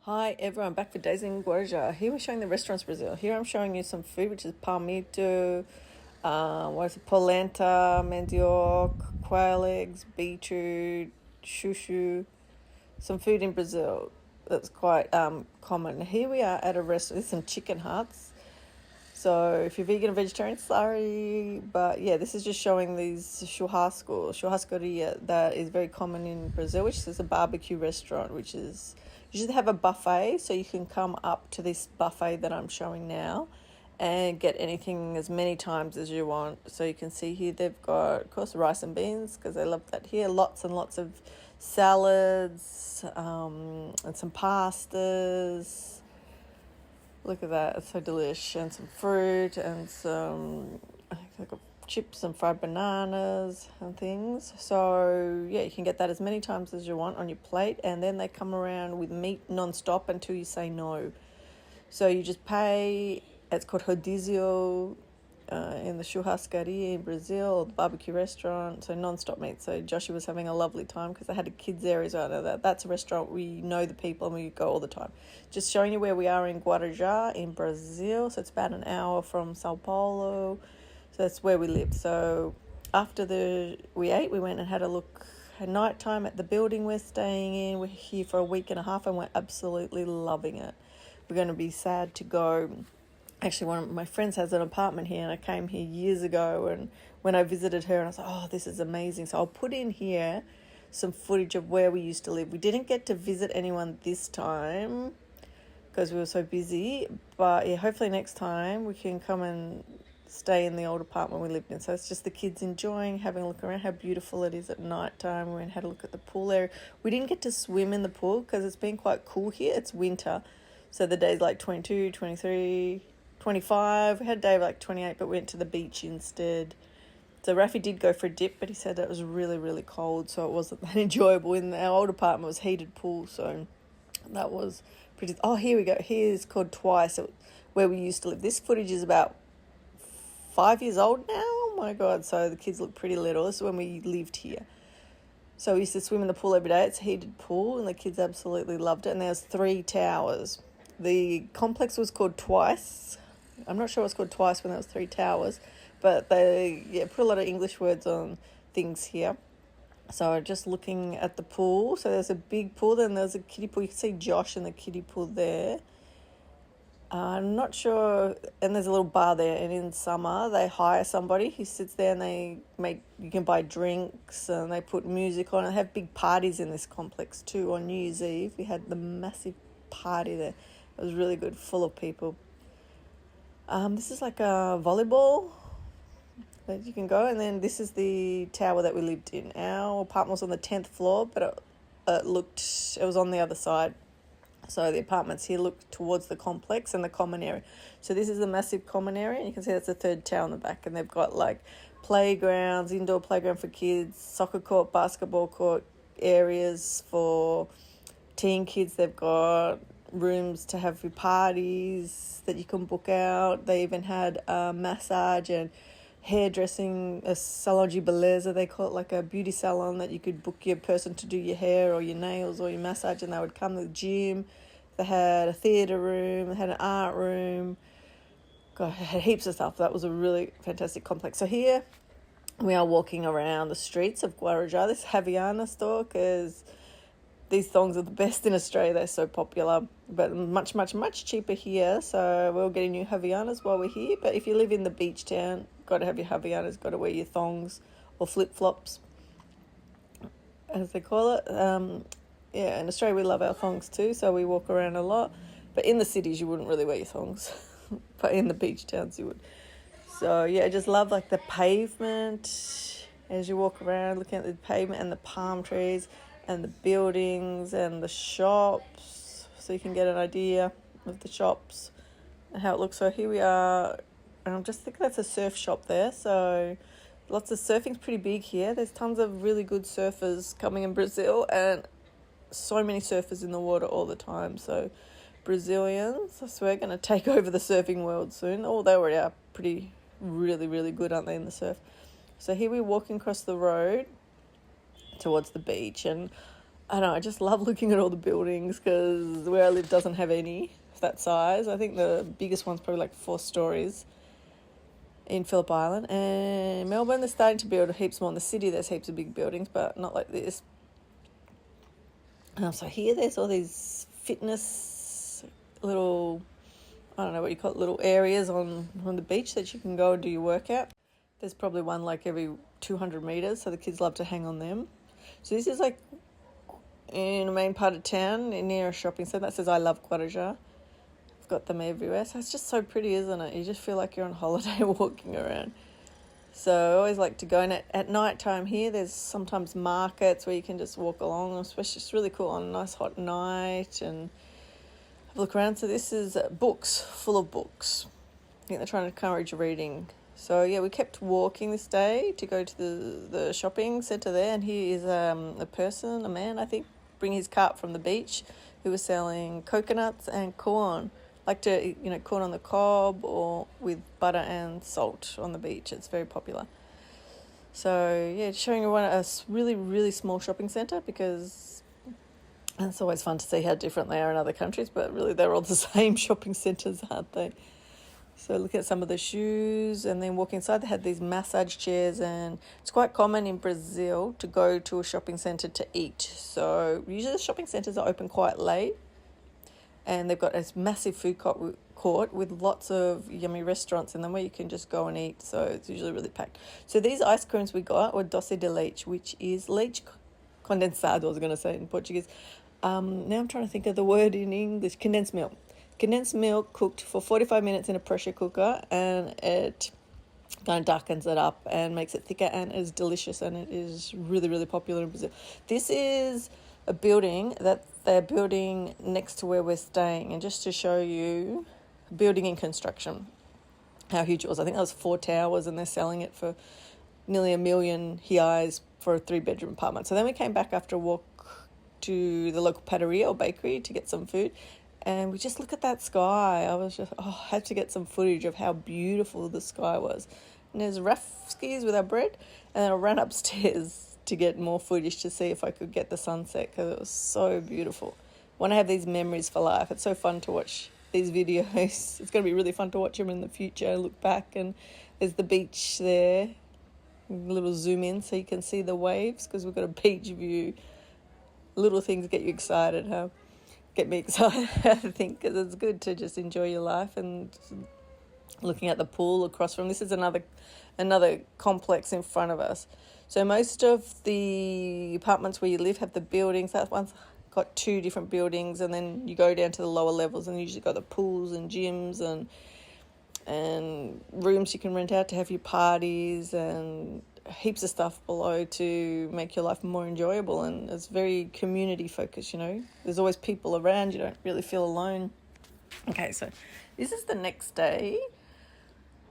Hi everyone, back for Days in Guaruja. Here we're showing the restaurants in Brazil. Here I'm showing you some food, which is palmito, polenta, mandioca, quail eggs, beetroot, chouchou. Some food in Brazil that's quite common. Here we are at a restaurant. There's some chicken huts. So if you're vegan or vegetarian, sorry, but yeah, this is just showing these churrascaria that is very common in Brazil, which is a barbecue restaurant, which is you just have a buffet, so you can come up to this buffet that I'm showing now and get anything as many times as you want. So you can see here they've got, of course, rice and beans because they love that here. Lots and lots of salads and some pastas. Look at that, it's so delicious. And some fruit and some, I think they've got chips and fried bananas and things. So yeah, you can get that as many times as you want on your plate, and then they come around with meat non-stop until you say no. So you just pay, it's called rodizio in the churrascaria in Brazil, the barbecue restaurant, so non-stop meat. So Joshua was having a lovely time because they had a kids area as well. That's a restaurant we know the people and we go all the time. Just showing you where we are in Guarujá in Brazil. So it's about an hour from Sao Paulo. So that's where we live. So after we ate, we went and had a look at night time at the building we're staying in. We're here for a week and a half and we're absolutely loving it. We're going to be sad to go. Actually, one of my friends has an apartment here, and I came here years ago, and when I visited her, and I was like, oh, this is amazing. So I'll put in here some footage of where we used to live. We didn't get to visit anyone this time because we were so busy, but yeah, hopefully next time we can come and stay in the old apartment we lived in. So it's just the kids enjoying, having a look around how beautiful it is at night time. We went and had a look at the pool area. We didn't get to swim in the pool because it's been quite cool here. It's winter, so the day's like 22, 23... 25. We had a day of like 28, but we went to the beach instead. So Rafi did go for a dip, but he said it was really, really cold, so it wasn't that enjoyable. In our old apartment, it was heated pool, so that was pretty. Oh, here we go. Here's called Twice, where we used to live. This footage is about 5 years old now. Oh my God! So the kids look pretty little. This is when we lived here. So we used to swim in the pool every day. It's a heated pool, and the kids absolutely loved it. And there's 3 towers. The complex was called Twice. I'm not sure it's called Twice when there was 3 towers, but they put a lot of English words on things here. So just looking at the pool, so there's a big pool, then there's a kiddie pool. You can see Josh in the kiddie pool there. I'm not sure, and there's a little bar there, and in summer they hire somebody who sits there and you can buy drinks and they put music on. They have big parties in this complex too. On New Year's Eve we had the massive party there. It was really good, full of people. This is like a volleyball that you can go, and then this is the tower that we lived in. Our apartment was on the 10th floor, but it was on the other side. So the apartments here look towards the complex and the common area. So this is a massive common area, and you can see that's the 3rd tower on the back, and they've got like playgrounds, indoor playground for kids, soccer court, basketball court areas for teen kids. They've got rooms to have your parties that you can book out. They even had a massage and hairdressing, a salon de beleza, they call it, like a beauty salon that you could book your person to do your hair or your nails or your massage, and they would come to the gym. They had a theatre room, they had an art room. God, it had heaps of stuff. That was a really fantastic complex. So here we are walking around the streets of Guarujá, this Havaiana store, because these thongs are the best in Australia. They're so popular, but much, much, much cheaper here. So we're getting new Havaianas while we're here. But if you live in the beach town, got to have your Havaianas, got to wear your thongs or flip-flops, as they call it. In Australia we love our thongs too, so we walk around a lot. But in the cities you wouldn't really wear your thongs, but in the beach towns you would. So yeah, I just love like the pavement as you walk around, looking at the pavement and the palm trees and the buildings and the shops, so you can get an idea of the shops and how it looks. So here we are, and I'm just thinking that's a surf shop there, so lots of surfing's pretty big here. There's tons of really good surfers coming in Brazil, and so many surfers in the water all the time. So Brazilians, I swear, are going to take over the surfing world soon. Oh, they already are really, really good, aren't they, in the surf? So here we're walking across the road towards the beach, and I don't know, I just love looking at all the buildings because where I live doesn't have any of that size. I think the biggest one's probably like 4 stories in Phillip Island. And Melbourne, they're starting to build heaps more. In the city, there's heaps of big buildings, but not like this. So here there's all these fitness little, I don't know what you call it, little areas on the beach that you can go and do your workout. There's probably one like every 200 metres, so the kids love to hang on them. So this is like in the main part of town, near a shopping centre that says I love Guaruja. I've got them everywhere. So it's just so pretty, isn't it? You just feel like you're on holiday walking around. So I always like to go. And at night time here, there's sometimes markets where you can just walk along, especially it's really cool on a nice hot night and have a look around. So this is books, full of books. I think they're trying to encourage reading. So yeah, we kept walking this day to go to the shopping centre there, and here is a man, I think, bring his cart from the beach, who was selling coconuts and corn. Like to, corn on the cob or with butter and salt on the beach. It's very popular. So yeah, showing everyone a really, really small shopping centre, because it's always fun to see how different they are in other countries, but really they're all the same shopping centres, aren't they? So look at some of the shoes, and then walk inside. They had these massage chairs, and it's quite common in Brazil to go to a shopping centre to eat. So usually the shopping centres are open quite late, and they've got a massive food court with lots of yummy restaurants in them where you can just go and eat. So it's usually really packed. So these ice creams we got were doce de leite, which is leite condensado, I was going to say in Portuguese. Now I'm trying to think of the word in English. Condensed milk. Condensed milk cooked for 45 minutes in a pressure cooker, and it kind of darkens it up and makes it thicker, and is delicious, and it is really, really popular in Brazil. This is a building that they're building next to where we're staying, and just to show you, building in construction, how huge it was. I think that was 4 towers, and they're selling it for nearly $1 million reais for a 3-bedroom apartment. So then we came back after a walk to the local padaria or bakery to get some food, and we just look at that sky. I had to get some footage of how beautiful the sky was. And there's rafskis with our bread, and then I ran upstairs to get more footage to see if I could get the sunset, because it was so beautiful. I want to have these memories for life. It's so fun to watch these videos. It's going to be really fun to watch them in the future. Look back, and there's the beach there. A little zoom in so you can see the waves, because we've got a beach view. Little things get you excited, huh? Get me excited, I think, because it's good to just enjoy your life. And looking at the pool across from this is another complex in front of us. So most of the apartments where you live have the buildings. That one's got 2 different buildings, and then you go down to the lower levels, and you usually got the pools and gyms and rooms you can rent out to have your parties, and heaps of stuff below to make your life more enjoyable. And it's very community focused, There's always people around. You don't really feel alone. Okay, so this is the next day.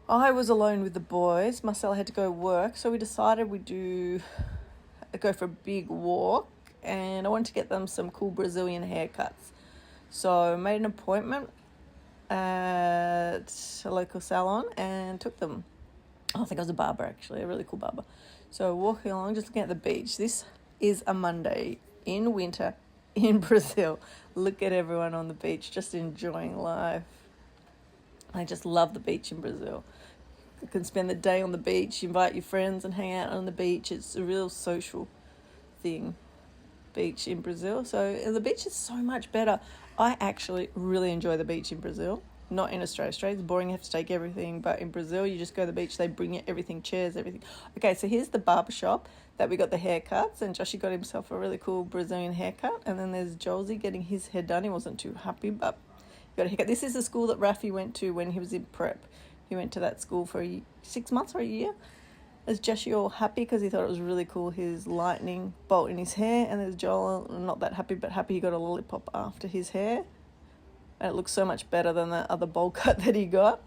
I was alone with the boys. Marcella had to go work, so we decided we'd go for a big walk, and I wanted to get them some cool Brazilian haircuts. So I made an appointment at a local salon and took them. I think it was a barber, actually, a really cool barber. So walking along, just looking at the beach. This is a Monday in winter in Brazil. Look at everyone on the beach, just enjoying life. I just love the beach in Brazil. You can spend the day on the beach, invite your friends and hang out on the beach. It's a real social thing, beach in Brazil. So the beach is so much better. I actually really enjoy the beach in Brazil. Not in Australia. Australia's boring, you have to take everything. But in Brazil, you just go to the beach, they bring you everything, chairs, everything. Okay, so here's the barber shop that we got the haircuts, and Joshy got himself a really cool Brazilian haircut. And then there's Jolsey getting his hair done. He wasn't too happy, but he got a haircut. This is the school that Rafi went to when he was in prep. He went to that school for 6 months or a year. There's Joshy all happy because he thought it was really cool, his lightning bolt in his hair. And there's Joel not that happy, but happy he got a lollipop after his hair. And it looks so much better than the other bowl cut that he got.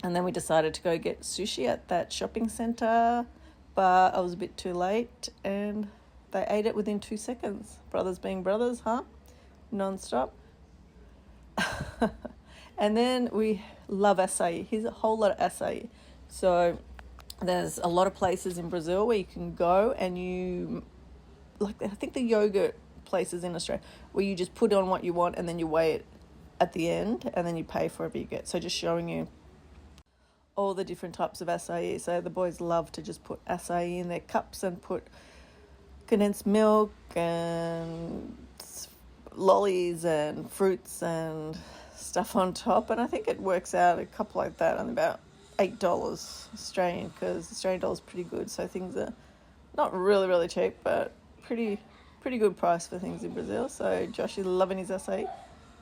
And then we decided to go get sushi at that shopping centre, but I was a bit too late, and they ate it within 2 seconds. Brothers being brothers, huh? Non-stop. And then we love açai. Here's a whole lot of açai. So there's a lot of places in Brazil where you can go and I think the yogurt places in Australia where you just put on what you want and then you weigh it at the end and then you pay for whatever you get. So just showing you all the different types of açai. So the boys love to just put açai in their cups and put condensed milk and lollies and fruits and stuff on top. And I think it works out a couple like that on about $8 Australian, because Australian dollar is pretty good. So things are not really, really cheap, but pretty good price for things in Brazil. So Josh is loving his açai.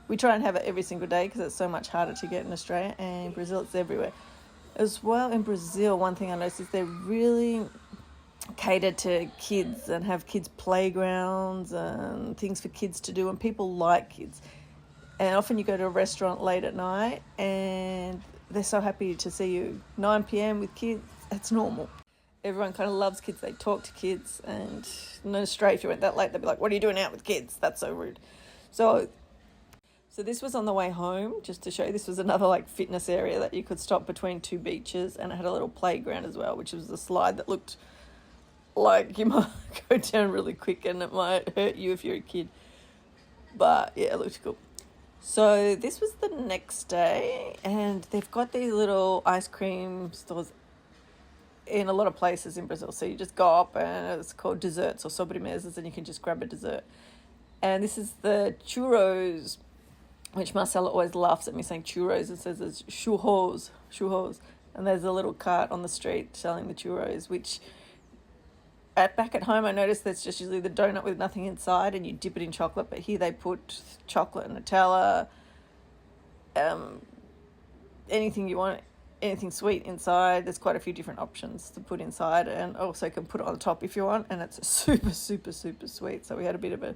We try and have it every single day because it's so much harder to get in Australia, and in Brazil it's everywhere. As well, in Brazil, one thing I noticed is they really cater to kids and have kids' playgrounds and things for kids to do, and people like kids. And often you go to a restaurant late at night and they're so happy to see you. 9 p.m. with kids, it's normal. Everyone kind of loves kids. They talk to kids, and in Australia, if you went that late, they'd be like, what are you doing out with kids? That's so rude. So this was on the way home, just to show you. This was another like fitness area that you could stop between two beaches, and it had a little playground as well, which was a slide that looked like you might go down really quick and it might hurt you if you're a kid. But yeah, it looked cool. So this was the next day, and they've got these little ice cream stores in a lot of places in Brazil. So you just go up and it's called desserts or sobremesas, and you can just grab a dessert. And this is the churros, which Marcelo always laughs at me saying churros and says it's churros. And there's a little cart on the street selling the churros, which back at home I noticed that's just usually the donut with nothing inside and you dip it in chocolate, but here they put chocolate, Nutella, anything you want, anything sweet inside. There's quite a few different options to put inside, and also can put it on top if you want, and it's super sweet. So we had a bit of a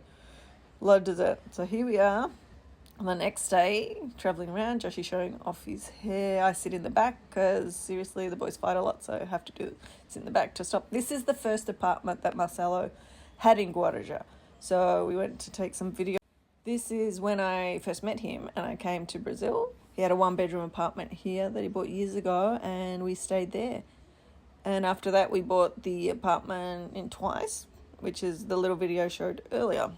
lot of dessert. So here we are. On the next day, travelling around, Joshy's showing off his hair. I sit in the back because, seriously, the boys fight a lot, so I have to sit in the back to stop. This is the first apartment that Marcelo had in Guaruja. So we went to take some video. This is when I first met him and I came to Brazil. He had a one-bedroom apartment here that he bought years ago, and we stayed there. And after that, we bought the apartment in twice, which is the little video showed earlier,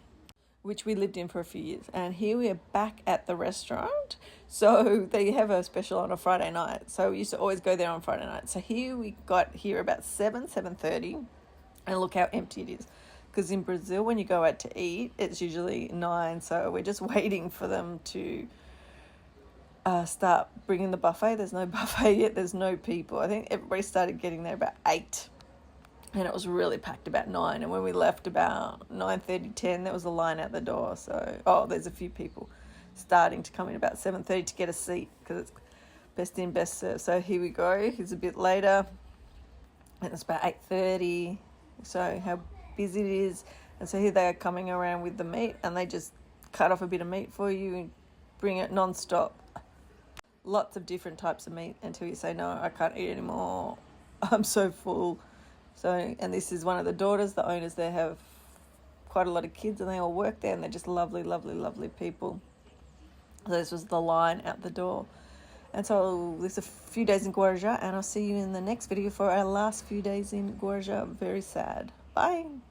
which we lived in for a few years. And here we are back at the restaurant. So they have a special on a Friday night. So we used to always go there on Friday night. So here we got here about 7:30, and look how empty it is. Because in Brazil, when you go out to eat, it's usually 9. So we're just waiting for them to start bringing the buffet. There's no buffet yet. There's no people. I think everybody started getting there about 8. And it was really packed about 9. And when we left about 9:30, 10, there was a line out the door. So, there's a few people starting to come in about 7:30 to get a seat, because it's best in, best served. So here we go. Here's a bit later. And it's about 8:30. So how busy it is. And so here they are coming around with the meat, and they just cut off a bit of meat for you and bring it non-stop. Lots of different types of meat until you say, no, I can't eat anymore. I'm so full. So, and this is one of the daughters. The owners there have quite a lot of kids, and they all work there, and they're just lovely people. So this was the line out the door. And so there's a few days in Guarujá, and I'll see you in the next video for our last few days in Guarujá. Very sad. Bye.